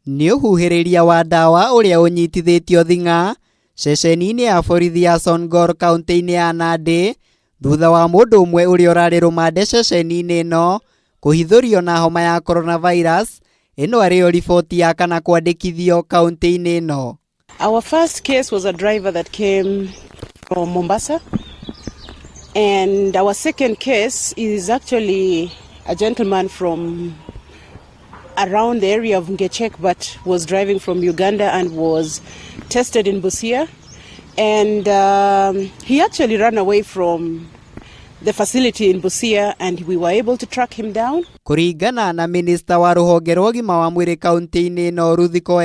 Nĩ ũhuhĩrĩria wa ndawa ũrĩa ũnyitithĩtio thing'a ceceni-ini ya borithi ya Songhor Kaunti-inĩ ya Nandi thutha wa mundu umwe ũrĩa urari rumande ceceni-ini ĩno kũhithũrio na homa ya coronavirus. Ĩno arĩyo riboti ya kana kwandĩkithio kaunti-inĩ ĩno. Our first case was a driver that came from Mombasa, and our second case is actually a gentleman from around the area of Ngechek but was driving from Uganda and was tested in Busia, and he actually ran away from the facility in Busia and we were able to track him down. Kuringana na minista wa ruhonge rwa ũgima wa mwĩrĩ kaunti-inĩ ĩno Ruthiko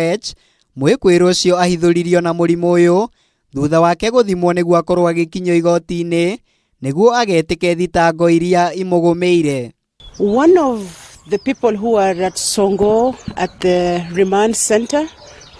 Mwikuirwo ucio ahithuririo na murimu ũyũ thutha wake guthimwo nĩguo akorwo agĩkinyio igoti-ini nĩguo agetĩke thitango iria imũgũmĩire. One of the people who are at Songhor at the remand center,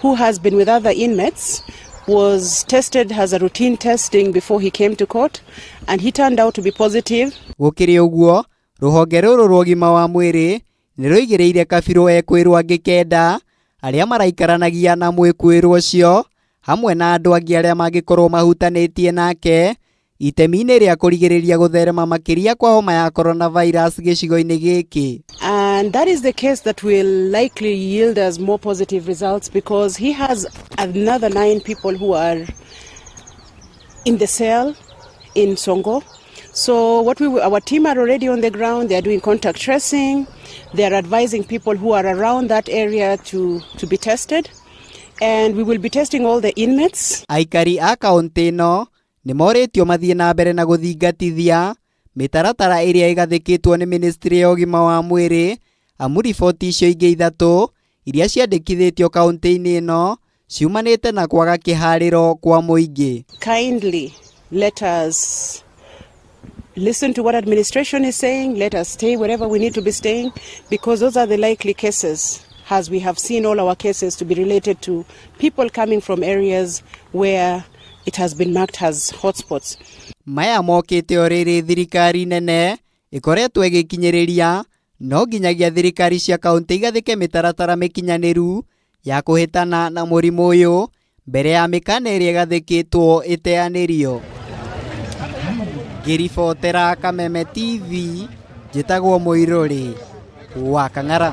who has been with other inmates, was tested as a routine testing before he came to court, and he turned out to be positive. Gũkĩrĩ ũguo, ruhonge rũrũ rwa ũgima wa mwĩrĩ nĩ rũigĩrĩire kabirũ ekwĩrwo angĩ kenda arĩa maraikaranagia na Mwikuirwo ũcio hamwe na andũ angĩ arĩa mangĩkorwo mahutanĩtie nake itemi-inĩ rĩa kũrigĩrĩria gũtherema makĩria kwa homa ya coronavirus gĩcigo-inĩ gĩkĩ. And that is the case that will likely yield us more positive results because he has another 9 people who are in the cell in Songhor. So our team are already on the ground. They are doing contact tracing. They are advising people who are around that area to be tested. And we will be testing all the inmates. Aikari a kaunti ĩno nĩ moretio mathiĩ na mbere na gũthingatithia mĩtaratara ĩrĩa ĩgathĩkĩtwo nĩ ministry ya ũgima wa mwĩrĩ amu riboti icio ingĩ ithatũ iria ciandĩkithĩtio kaunti-inĩ ĩno ciumanĩte na kwaga kĩharĩro kwa mũingĩ. Kindly let us listen to what administration is saying. Let us stay wherever we need to be staying because those are the likely cases, as we have seen all our cases to be related to people coming from areas where it has been marked as hotspots. Maya mokĩte o rĩrĩ thirikari nene ĩkoretwo ĩgĩkinyĩrĩria no nginyagia thirikari cia kaunti igathĩke mĩtaratara mĩkinyanĩru ya kũhĩtana na mũrimũ ũyũ mbere ya mĩkana ĩrĩa ĩgathĩkĩtwo ĩteanĩrio. Ngĩribotera Kameme TV, njĩtagwo Muiruri wa Kang'ara.